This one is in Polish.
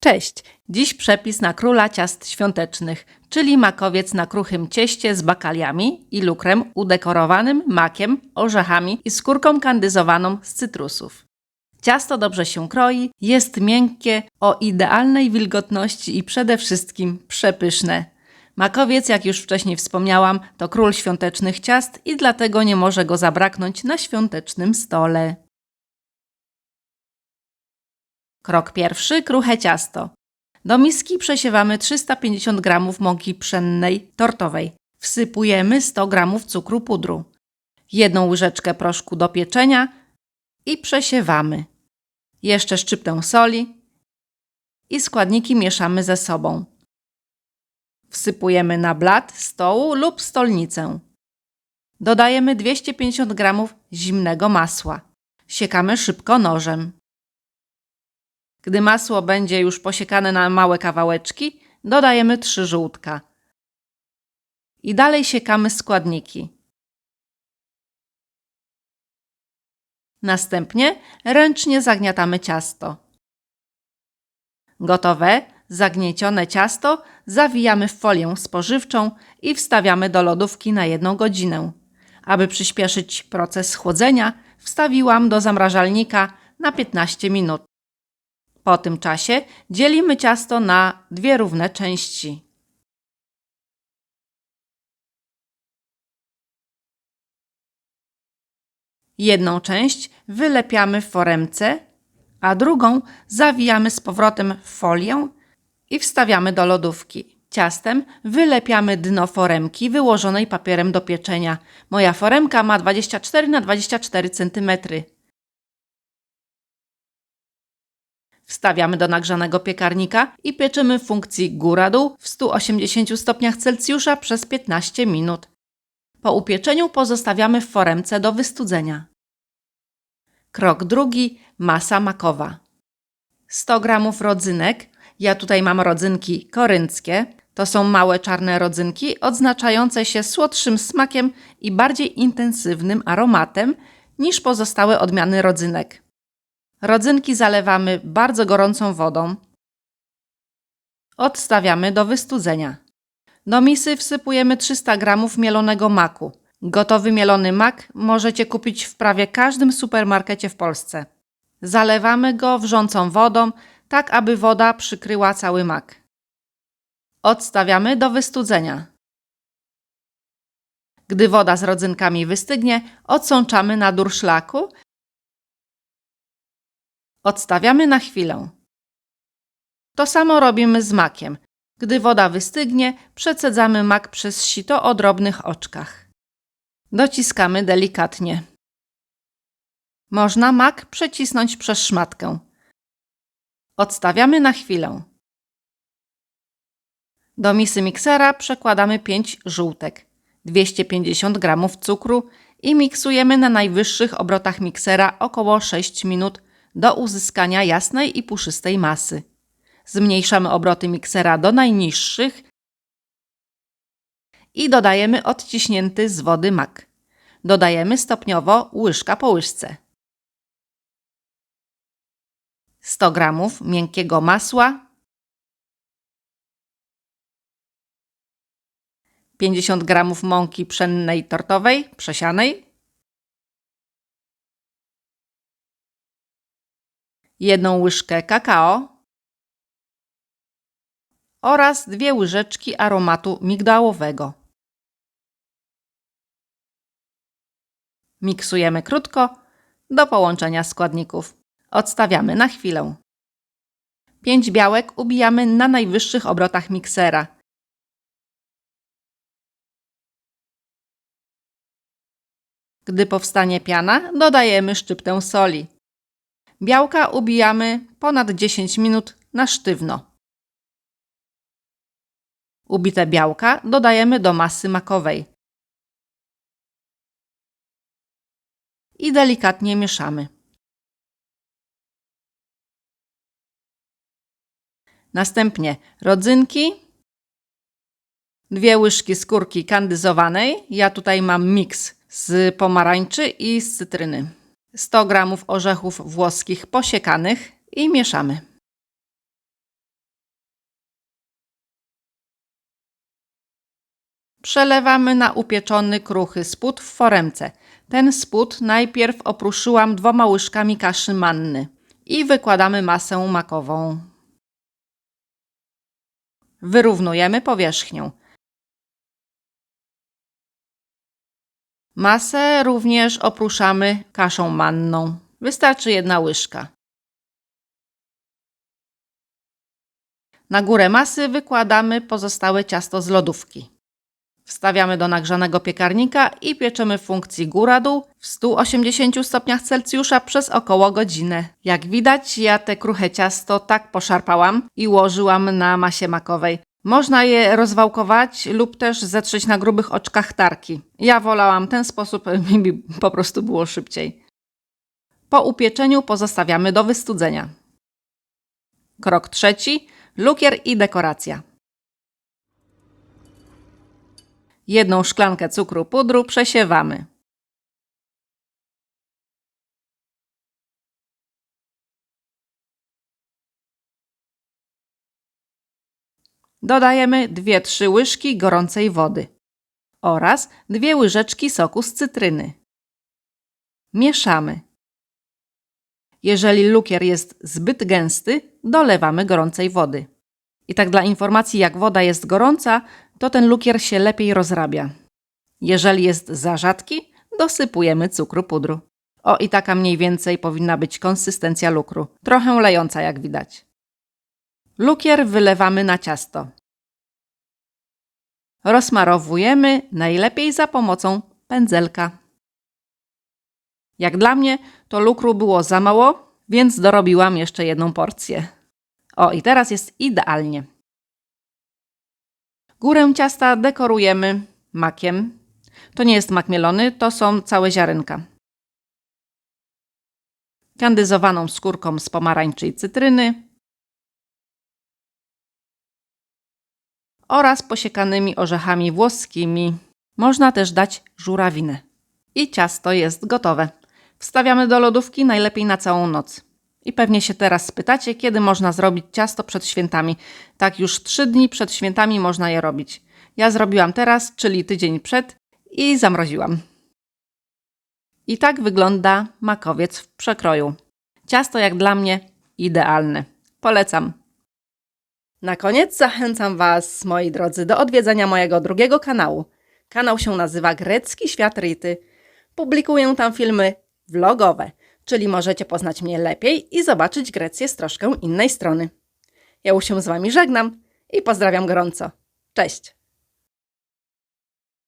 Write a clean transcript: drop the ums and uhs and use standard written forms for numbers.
Cześć! Dziś przepis na króla ciast świątecznych, czyli makowiec na kruchym cieście z bakaliami i lukrem udekorowanym makiem, orzechami i skórką kandyzowaną z cytrusów. Ciasto dobrze się kroi, jest miękkie, o idealnej wilgotności i przede wszystkim przepyszne. Makowiec, jak już wcześniej wspomniałam, to król świątecznych ciast i dlatego nie może go zabraknąć na świątecznym stole. Krok pierwszy. Kruche ciasto. Do miski przesiewamy 350 g mąki pszennej tortowej. Wsypujemy 100 g cukru pudru, 1 łyżeczkę proszku do pieczenia i przesiewamy. Jeszcze szczyptę soli i składniki mieszamy ze sobą. Wsypujemy na blat stołu lub stolnicę. Dodajemy 250 g zimnego masła. Siekamy szybko nożem. Gdy masło będzie już posiekane na małe kawałeczki, dodajemy 3 żółtka. I dalej siekamy składniki. Następnie ręcznie zagniatamy ciasto. Gotowe, zagniecione ciasto zawijamy w folię spożywczą i wstawiamy do lodówki na 1 godzinę. Aby przyspieszyć proces chłodzenia, wstawiłam do zamrażalnika na 15 minut. Po tym czasie dzielimy ciasto na 2 równe części. Jedną część wylepiamy w foremce, a drugą zawijamy z powrotem w folię i wstawiamy do lodówki. Ciastem wylepiamy dno foremki wyłożonej papierem do pieczenia. Moja foremka ma 24 na 24 cm. Wstawiamy do nagrzanego piekarnika i pieczymy w funkcji góra-dół w 180 stopniach Celsjusza przez 15 minut. Po upieczeniu pozostawiamy w foremce do wystudzenia. Krok drugi. Masa makowa. 100 g rodzynek. Ja tutaj mam rodzynki korynckie. To są małe czarne rodzynki odznaczające się słodszym smakiem i bardziej intensywnym aromatem niż pozostałe odmiany rodzynek. Rodzynki zalewamy bardzo gorącą wodą. Odstawiamy do wystudzenia. Do misy wsypujemy 300 g mielonego maku. Gotowy mielony mak możecie kupić w prawie każdym supermarkecie w Polsce. Zalewamy go wrzącą wodą, tak aby woda przykryła cały mak. Odstawiamy do wystudzenia. Gdy woda z rodzynkami wystygnie, odsączamy na durszlaku. Odstawiamy na chwilę. To samo robimy z makiem. Gdy woda wystygnie, przecedzamy mak przez sito o drobnych oczkach. Dociskamy delikatnie. Można mak przecisnąć przez szmatkę. Odstawiamy na chwilę. Do misy miksera przekładamy 5 żółtek, 250 g cukru i miksujemy na najwyższych obrotach miksera około 6 minut do uzyskania jasnej i puszystej masy. Zmniejszamy obroty miksera do najniższych i dodajemy odciśnięty z wody mak. Dodajemy stopniowo łyżka po łyżce. 100 g miękkiego masła, 50 g mąki pszennej tortowej przesianej, 1 łyżkę kakao oraz 2 łyżeczki aromatu migdałowego. Miksujemy krótko do połączenia składników. Odstawiamy na chwilę. 5 białek ubijamy na najwyższych obrotach miksera. Gdy powstanie piana, dodajemy szczyptę soli. Białka ubijamy ponad 10 minut na sztywno. Ubite białka dodajemy do masy makowej i delikatnie mieszamy. Następnie rodzynki, 2 łyżki skórki kandyzowanej. Ja tutaj mam miks z pomarańczy i z cytryny. 100 g orzechów włoskich posiekanych i mieszamy. Przelewamy na upieczony kruchy spód w foremce. Ten spód najpierw opruszyłam 2 łyżkami kaszy manny i wykładamy masę makową. Wyrównujemy powierzchnię. Masę również opruszamy kaszą manną. Wystarczy 1 łyżka. Na górę masy wykładamy pozostałe ciasto z lodówki. Wstawiamy do nagrzanego piekarnika i pieczemy w funkcji góra-dół w 180 stopniach Celsjusza przez około godzinę. Jak widać, ja te kruche ciasto tak poszarpałam i ułożyłam na masie makowej. Można je rozwałkować lub też zetrzeć na grubych oczkach tarki. Ja wolałam ten sposób, mi po prostu było szybciej. Po upieczeniu pozostawiamy do wystudzenia. Krok 3. Lukier i dekoracja. 1 szklankę cukru pudru przesiewamy. Dodajemy 2-3 łyżki gorącej wody oraz 2 łyżeczki soku z cytryny. Mieszamy. Jeżeli lukier jest zbyt gęsty, dolewamy gorącej wody. I tak dla informacji, jak woda jest gorąca, to ten lukier się lepiej rozrabia. Jeżeli jest za rzadki, dosypujemy cukru pudru. O, i taka mniej więcej powinna być konsystencja lukru. Trochę lejąca, jak widać. Lukier wylewamy na ciasto. Rozsmarowujemy najlepiej za pomocą pędzelka. Jak dla mnie to lukru było za mało, więc dorobiłam jeszcze 1 porcję. O, i teraz jest idealnie. Górę ciasta dekorujemy makiem. To nie jest mak mielony, to są całe ziarenka. Kandyzowaną skórką z pomarańczy i cytryny oraz posiekanymi orzechami włoskimi. Można też dać żurawinę. I ciasto jest gotowe. Wstawiamy do lodówki najlepiej na całą noc. I pewnie się teraz spytacie, kiedy można zrobić ciasto przed świętami. Tak już 3 dni przed świętami można je robić. Ja zrobiłam teraz, czyli tydzień przed i zamroziłam. I tak wygląda makowiec w przekroju. Ciasto jak dla mnie idealne. Polecam. Na koniec zachęcam Was, moi drodzy, do odwiedzenia mojego drugiego kanału. Kanał się nazywa Grecki Świat Rity. Publikuję tam filmy vlogowe, czyli możecie poznać mnie lepiej i zobaczyć Grecję z troszkę innej strony. Ja już się z Wami żegnam i pozdrawiam gorąco. Cześć!